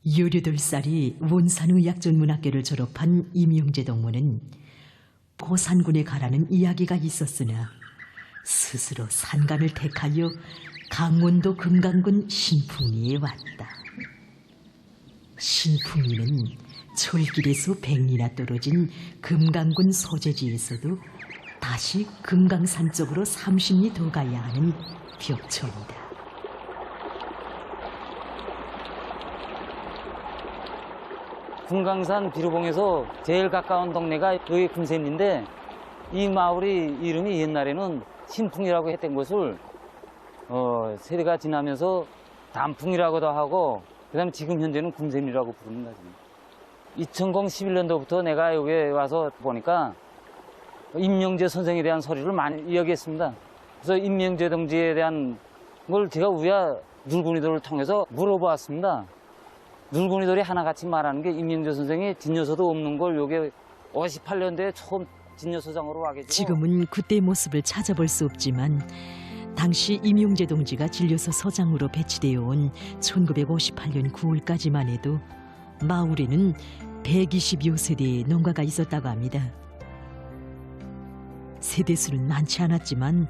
18살이 원산의학전문학교를 졸업한 임용재 동무는 보산군에 가라는 이야기가 있었으나 스스로 산간을 택하여 강원도 금강군 신풍리에 왔다. 신풍리는 철길에서 100리나 떨어진 금강군 소재지에서도 다시 금강산 쪽으로 30리 더 가야 하는 벽천이다. 금강산 비루봉에서 제일 가까운 동네가 여기 금샘인데 이 마을이 이름이 옛날에는 신풍이라고 했던 것을 세대가 지나면서 단풍이라고도 하고 그다음에 지금 현재는 금샘이라고 부릅니다. 2011년도부터 내가 여기에 와서 보니까 임명재 선생에 대한 소리를 많이 이야기했습니다. 그래서 임명재 동지에 대한 걸 제가 우야 늙은이들을 통해서 물어보았습니다. 늙은이들이 하나같이 말하는 게 임명재 선생이 진여서도 없는 걸 여기 58년도에 처음 진여서장으로 와 계시고 지금은 그때의 모습을 찾아볼 수 없지만 당시 임용재 동지가 진료소 서장으로 배치되어 온 1958년 9월까지만 해도 마을에는 120여 세대의 농가가 있었다고 합니다. 세대수는 많지 않았지만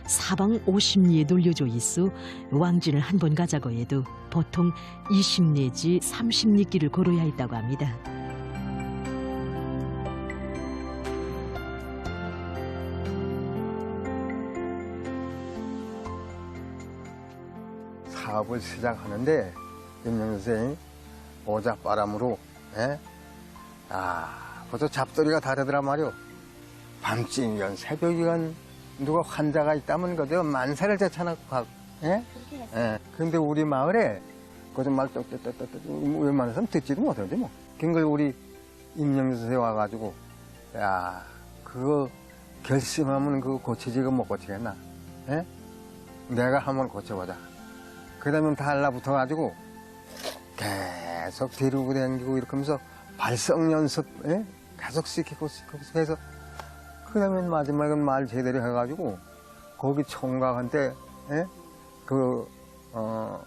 사방 50리에 놀려져 있어 왕진을 한 번 가자고 해도 보통 20 내지 30리 길을 걸어야 했다고 합니다. 사업을 시작하는데 임명재 선생이 오작바람으로 벌써 잡소리가 다르더란 말이오. 밤쯤이건 새벽이건 누가 환자가 있다면 그저 만세를 제쳐놓고 가고. 근데 우리 마을에 거짓말 웬만해서는 듣지도 못하지 뭐. 그걸 우리 임명재 선생이 와가지고 야 그거 결심하면 그거 고치지가 못 고치겠나. 내가 한번 고쳐보자. 그다음에 달라붙어가지고 계속 데리고 다니고 이렇게 하면서 발성 연습 계속 시키고 해서 그다음에 마지막은 말 제대로 해가지고 거기 총각한테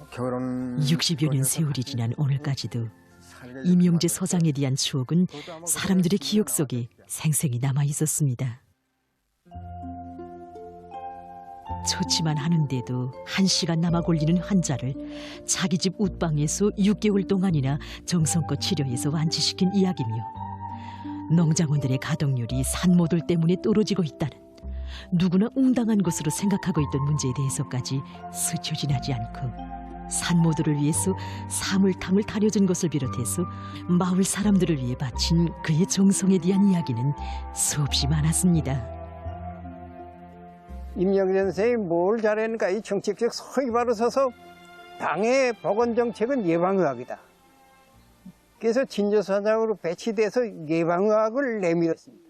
결혼 60여 년 세월이 지난 오늘까지도 임용재 서장에 대한 추억은 사람들의 기억 속에 생생히 남아 있었습니다. 좋지만 하는데도 1시간 남아 걸리는 환자를 자기 집 웃방에서 6개월 동안이나 정성껏 치료해서 완치시킨 이야기며 농장원들의 가동률이 산모들 때문에 떨어지고 있다는 누구나 웅당한 것으로 생각하고 있던 문제에 대해서까지 스쳐 지나지 않고 산모들을 위해서 사물탐을 다려준 것을 비롯해서 마을 사람들을 위해 바친 그의 정성에 대한 이야기는 수없이 많았습니다. 임명재 선생이 뭘 잘했는가 이 정책적 소위 바로 서서 당의 보건정책은 예방의학이다. 그래서 진료소장으로 배치돼서 예방의학을 내밀었습니다.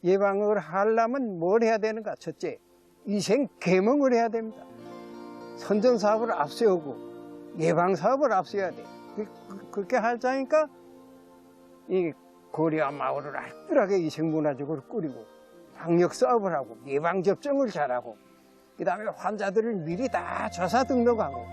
예방을 하려면 뭘 해야 되는가? 첫째, 위생 계몽을 해야 됩니다. 선전사업을 앞세우고 예방사업을 앞세워야 돼. 그렇게 하자니까 이 고려 마을을 알뜰하게 위생문화적으로 꾸리고 방역사업을 하고 예방접종을 잘하고 그 다음에 환자들을 미리 다 조사 등록하고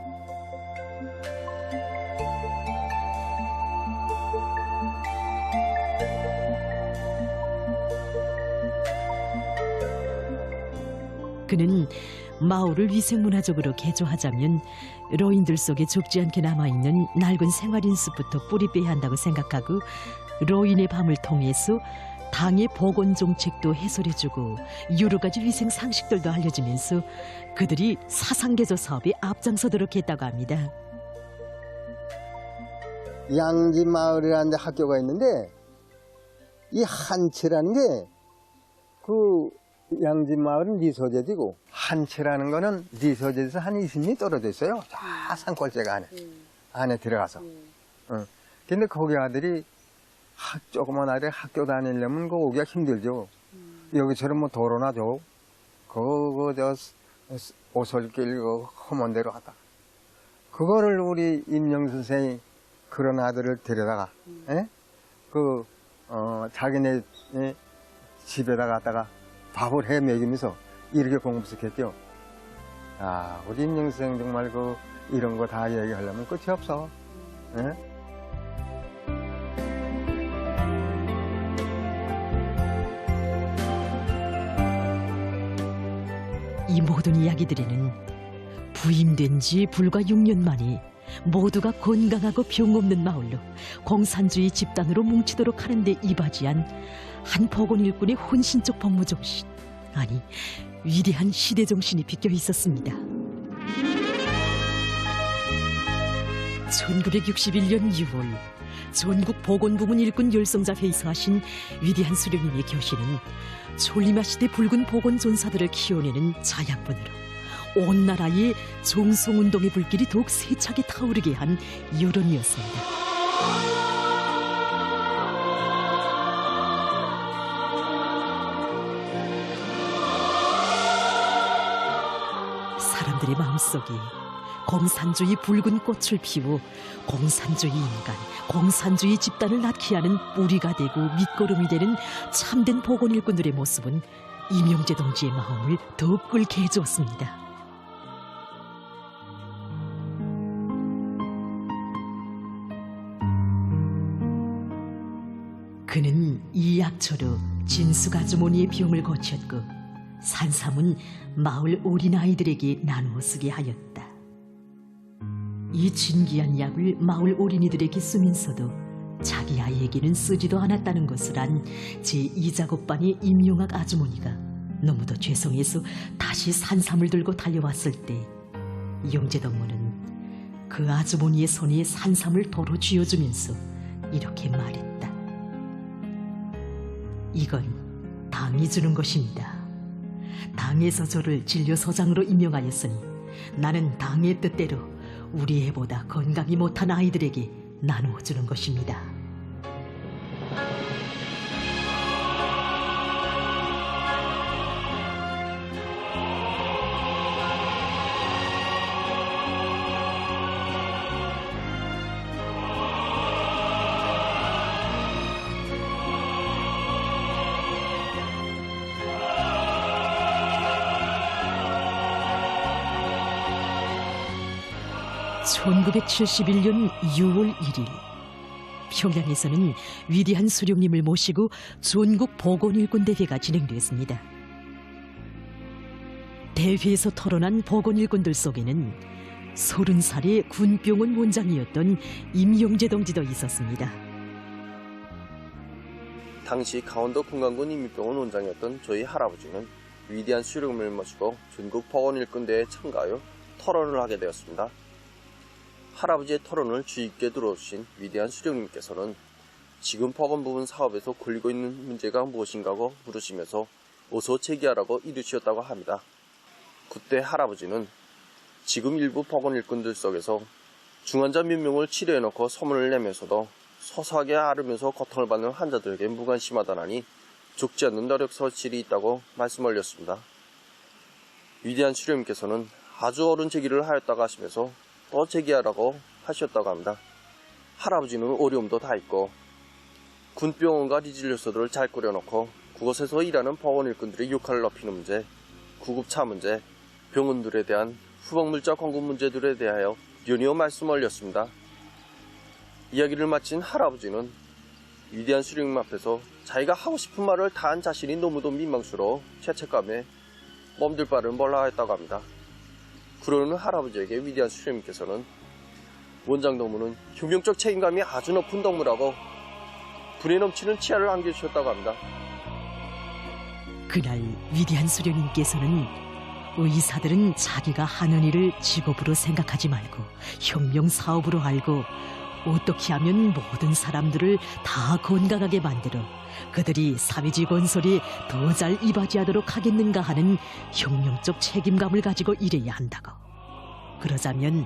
그는 마을을 위생문화적으로 개조하자면 노인들 속에 죽지 않게 남아있는 낡은 생활인습부터 뿌리 빼야 한다고 생각하고 노인의 밤을 통해서 당의 보건정책도 해설해주고 여러 가지 위생 상식들도 알려주면서 그들이 사상개조 사업에 앞장서도록 했다고 합니다. 양지마을이라는 데 학교가 있는데 이 한채라는 게 그 양지마을은 리소재지고 한채라는 거는 리소재에서 한 20리 떨어져 있어요. 저 산골짜기 안에 들어가서. 근데 거기 아들이 조그만 아이들 학교 다니려면 그거 오기가 힘들죠. 여기처럼 뭐 도로나 저 오솔길 험한 데로 하다. 그거를 우리 임명재 선생이 그런 아들을 데려다가 자기네 집에다 갖다가 밥을 해 먹이면서 이렇게 공부시켰죠. 우리 임명재 선생 정말 이런 거 다 얘기하려면 끝이 없어. 예? 이 모든 이야기들에는 부임된 지 불과 6년 만에 모두가 건강하고 병없는 마을로 공산주의 집단으로 뭉치도록 하는데 이바지한 한 복원 일꾼의 혼신적 법무정신, 아니 위대한 시대정신이 비껴 있었습니다. 1961년 6월 전국 복원부문 일꾼 열성자 회의서 하신 위대한 수령님의 교시는 졸리마 시대 붉은 복원 전사들을 키워내는 자양분으로 온 나라의 정성운동의 불길이 더욱 세차게 타오르게 한 여론이었습니다. 사람들의 마음속에 공산주의 붉은 꽃을 피워 공산주의 인간, 공산주의 집단을 낳게 하는 뿌리가 되고 밑거름이 되는 참된 복원 일꾼들의 모습은 이명재 동지의 마음을 더욱 끓게 해주었습니다. 그는 이 약초로 진숙 아주머니의 병을 고쳤고 산삼은 마을 어린아이들에게 나누어 쓰게 하였다. 이 진귀한 약을 마을 어린이들에게 쓰면서도 자기 아이에게는 쓰지도 않았다는 것을 안 제2작업반의 임용학 아주머니가 너무도 죄송해서 다시 산삼을 들고 달려왔을 때 영재동무는 그 아주머니의 손에 산삼을 도로 쥐어주면서 이렇게 말했다. 이건 당이 주는 것입니다. 당에서 저를 진료소장으로 임명하였으니 나는 당의 뜻대로 우리 애보다 건강이 못한 아이들에게 나누어주는 것입니다. (1971년 6월 1일) 평양에서는 위대한 수령님을 모시고 전국 복원일꾼 대회가 진행되었습니다. 대회에서 토론한 복원일꾼들 속에는 30살의 군병원 원장이었던 임영재 동지도 있었습니다. 당시 강원도 금강군 인민병원 원장이었던 저희 할아버지는 위대한 수령님을 모시고 전국 복원일꾼대회에 참가하여 토론을 하게 되었습니다. 할아버지의 토론을 주의 있게 들어주신 위대한 수령님께서는 지금 복원 부분 사업에서 걸리고 있는 문제가 무엇인가고 물으시면서 어서 제기하라고 이르시었다고 합니다. 그때 할아버지는 지금 일부 복원 일꾼들 속에서 중환자 몇 명을 치료해놓고 소문을 내면서도 소소하게 앓으면서 고통을 받는 환자들에게 무관심하다나니 죽지 않는 노력 소실이 있다고 말씀 올렸습니다. 위대한 수령님께서는 아주 옳은 제기를 하였다고 하시면서 또 제기하라고 하셨다고 합니다. 할아버지는 어려움도 다 있고 군병원과 리진료소들을 잘 꾸려놓고 그곳에서 일하는 복원 일꾼들의 역할을 높이는 문제, 구급차 문제, 병원들에 대한 후방물자 공급 문제들에 대하여 연이어 말씀 올렸습니다. 이야기를 마친 할아버지는 위대한 수령님 앞에서 자기가 하고 싶은 말을 다 한 자신이 너무도 민망스러워 죄책감에 몸둘 바를 몰라 했다고 합니다. 그러는 할아버지에게 위대한 수령님께서는 원장 동무는 혁명적 책임감이 아주 높은 동무라고 분에 넘치는 치아를 안겨주셨다고 합니다. 그날 위대한 수령님께서는 의사들은 자기가 하는 일을 직업으로 생각하지 말고 혁명 사업으로 알고 어떻게 하면 모든 사람들을 다 건강하게 만들어 그들이 사회주의 건설에 더 잘 이바지하도록 하겠는가 하는 혁명적 책임감을 가지고 일해야 한다고. 그러자면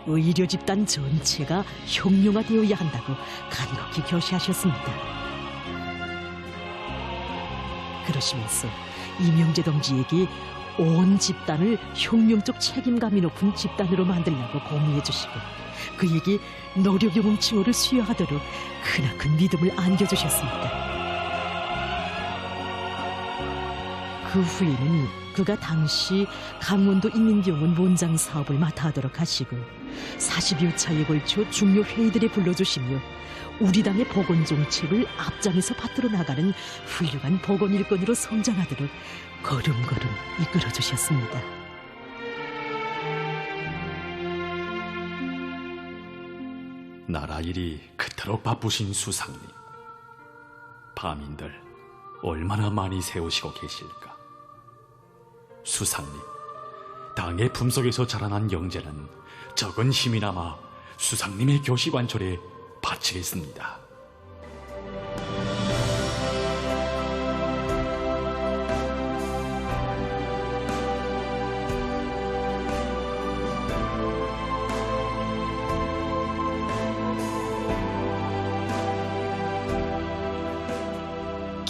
의료 집단 전체가 혁명화되어야 한다고 간곡히 교시하셨습니다. 그러시면서 이명재 동지에게 온 집단을 혁명적 책임감이 높은 집단으로 만들려고 공유해 주시고 그에게 노력의 뭉칭어를 수여하도록 크나큰 믿음을 안겨주셨습니다. 그 후에는 그가 당시 강원도 인민병원 원장 사업을 맡아 하도록 하시고 40여 차에 걸쳐 중요 회의들에 불러주시며 우리 당의 복원 정책을 앞장에서 받들어 나가는 훌륭한 복원 일꾼으로 성장하도록 걸음걸음 이끌어 주셨습니다. 나라 일이 그토록 바쁘신 수상님, 밤인들 얼마나 많이 세우시고 계실까. 수상님, 당의 품속에서 자라난 영재는 적은 힘이나마 수상님의 교시관철에 바치겠습니다.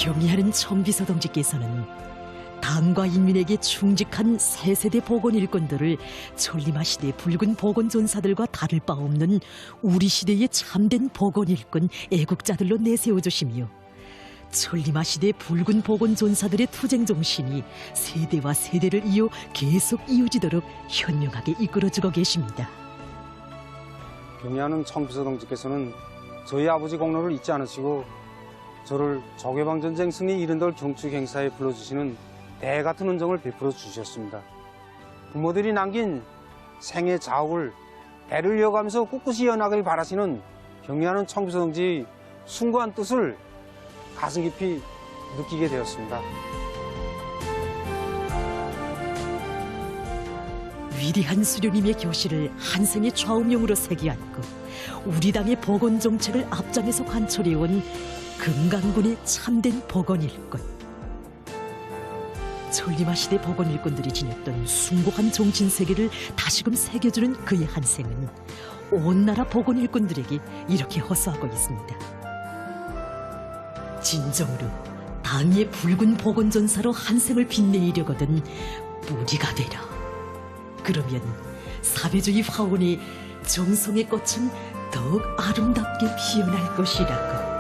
경의하는 청비서동지께서는 당과 인민에게 충직한 새 세대 복원 일꾼들을 천리마 시대 붉은 복원 전사들과 다를 바 없는 우리 시대의 참된 복원 일꾼 애국자들로 내세워 주시며 천리마 시대 붉은 복원 전사들의 투쟁 정신이 세대와 세대를 이어 계속 이어지도록 현명하게 이끌어주고 계십니다. 경의하는 청비서동지께서는 저희 아버지 공로를 잊지 않으시고 저를 적외방전쟁 승리 이른돌 경축 행사에 불러주시는 대 같은 은정을 베풀어 주셨습니다. 부모들이 남긴 생애 자옥을 대를 이어가면서 꿋꿋이 이어나가길 바라시는 경의하는 청비서동지의 숭고한 뜻을 가슴 깊이 느끼게 되었습니다. 위대한 수령님의 교시를 한 생의 좌우명으로 새겨 안고 우리 당의 복원 정책을 앞장에서 관철해온 금강군의 참된 복원 일꾼. 천리마 시대 복원 일꾼들이 지녔던 숭고한 정신 세계를 다시금 새겨주는 그의 한 생은 온 나라 복원 일꾼들에게 이렇게 허수하고 있습니다. 진정으로 당의 붉은 복원 전사로 한 생을 빛내이려거든 뿌리가 되라. 그러면 사회주의 화원의 정성의 꽃은 더욱 아름답게 피어날 것이라고.